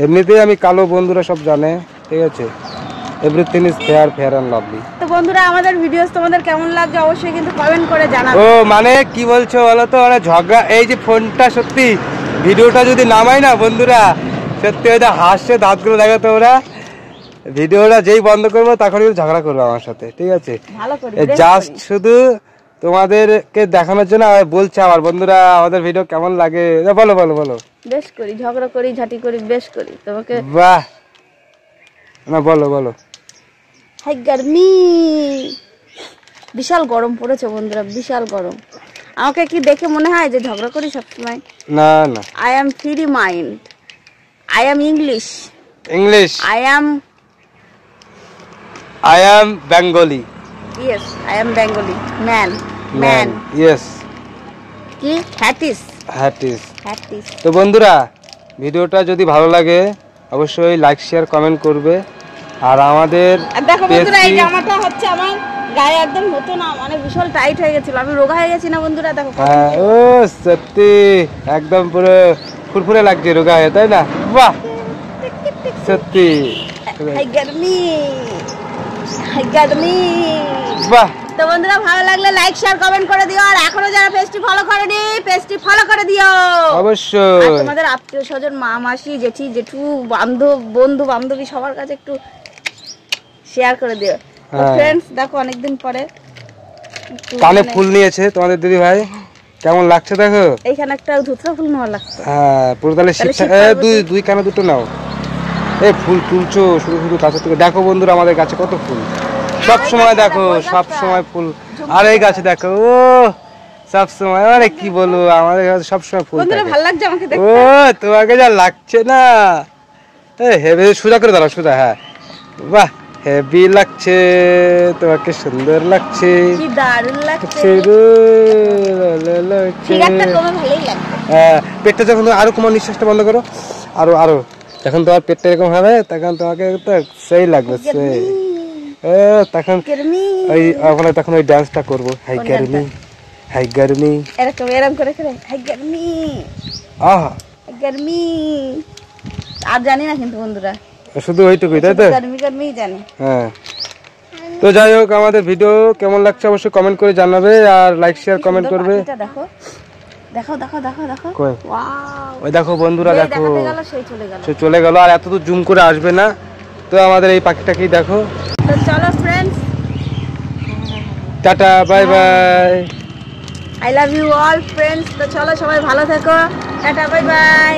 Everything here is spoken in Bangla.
এমনিতেই আমি কালো, বন্ধুরা সব জানে, ঠিক আছে। Everything is fair, fair and lovely. তো বন্ধুরা আমাদের ভিডিওস তোমাদের কেমন লাগছে অবশ্যই কিন্তু কমেন্ট করে জানাবে। ও মানে কি বলছো বলো তো, ওরা ঝগড়া, এই যে ফোনটা সত্যি ভিডিওটা যদি নামাই না বন্ধুরা, সত্যি ওইটা হাসছে, দাঁতগুলো দেখাতো ওরা। ভিডিওটা যেই বন্ধ করবো তখনই ঝগড়া করবে আমার সাথে, ঠিক আছে। ভালো করে জাস্ট শুধু তোমাদেরকে দেখানোর জন্য বলছে আমার বন্ধুরা আমাদের ভিডিও কেমন লাগে। বলো বলো বলো। বেশ করি, ঝগড়া করি, ঝাঁটি করি, বেশ করি তোমাকে। বাহ, না বলো বলো। হাই গরমি, বিশাল গরম পড়েছে বন্ধুরা, বিশাল গরম। আমাকে কি দেখে মনে হয় যে ঝগড়া করি সবসময়? না না, I am free mind, I am English, English, I am Bengali. Yes, I am Bengali. Man. Yes. কি? Hattis. তো বন্ধুরা ভিডিওটা যদি ভালো লাগে অবশ্যই লাইক শেয়ার কমেন্ট করবে। আর আমাদের দেখো বন্ধুরা এই জামাটা হচ্ছে আমার গায়ে একদম হতো না, মানে বিশাল টাইট হয়ে গেছিল, আমি রোগা হয়ে গেছি না বন্ধুরা। দেখো ও সত্যি একদম পুরো ফুরফুরে লাগছে রোগা হয়ে, তাই না? বাহ সত্যি। হাই গরমি। বাহ। তো বন্ধুরা ভালো লাগলে লাইক শেয়ার কমেন্ট করে দিও, আর এখনো যারা পেজটি ফলো করেনি পেজটি ফলো করে দিও অবশ্যই। আর তোমাদের আত্মীয় স্বজন, মা মাসি, জেঠি জেঠু, বন্ধু বান্ধবী সবার কাছে একটু শেয়ার করে দিও। ফ্রেন্ডস দেখো অনেকদিন পরে কানে ফুল নিয়েছে তোমাদের দিদি ভাই, কেমন লাগছে দেখো। এইখানে একটা ধুতরা ফুল নেওয়া লাগছে। হ্যাঁ পুরো তাহলে দুই কানে দুটো নাও। এই ফুল তুলছো শুধু শুধু কাছে থেকে। দেখো বন্ধুরা আমাদের গাছে কত ফুল, সব সময় দেখো, সব সময় ফুল। আর এই গাছে দেখো, ও সব সময়, আরে কি বলবো, আমাদের কাছে সব সময় ফুল। বন্ধুরা ভালো লাগছে আমাকে দেখতে। ও তোমাকে যা লাগছে না, হেভি সোজা করে দাঁড়াও, সোজা। হ্যাঁ বাহ, হেভি লাগছে তোমাকে, সুন্দর লাগছে, কি দারুণ লাগছে। ঠিক আছে তোমার ভালোই লাগছে। হ্যাঁ পেটটা যখন আরো কমা, নিঃশ্বাসটা বন্ধ করো, আরো আরো। যখন তোমার পেটটা এরকম হবে তখন তোমাকে তো সেই লাগবে, সেই তখন ওই ওখানে তখন ওই ডান্সটা করবো, হাই গরমি হাই গরমি, এরকম এরকম করে করে হাই গরমি, আহা হাই গরমি। আর জানি না কিন্তু বন্ধুরা, শুধু ওইটুকুই, তাই তো? গরমি গরমি জানি। হ্যাঁ তো যাই হোক, আমাদের ভিডিও কেমন লাগছে অবশ্যই কমেন্ট করে জানাবে, আর লাইক শেয়ার কমেন্ট করবে। দেখো দেখো দেখো দেখো দেখো, ওয়াও ওই দেখো বন্ধুরা, দেখো সে চলে গেল, আর এত দূর জুম করে আসবে না। তো আমাদের এই পাখিটাকেই দেখো। তো চলো friends, tata bye bye, I love you all friends. তো চলো সবাই ভালো থেকো, টাটা বাই বাই।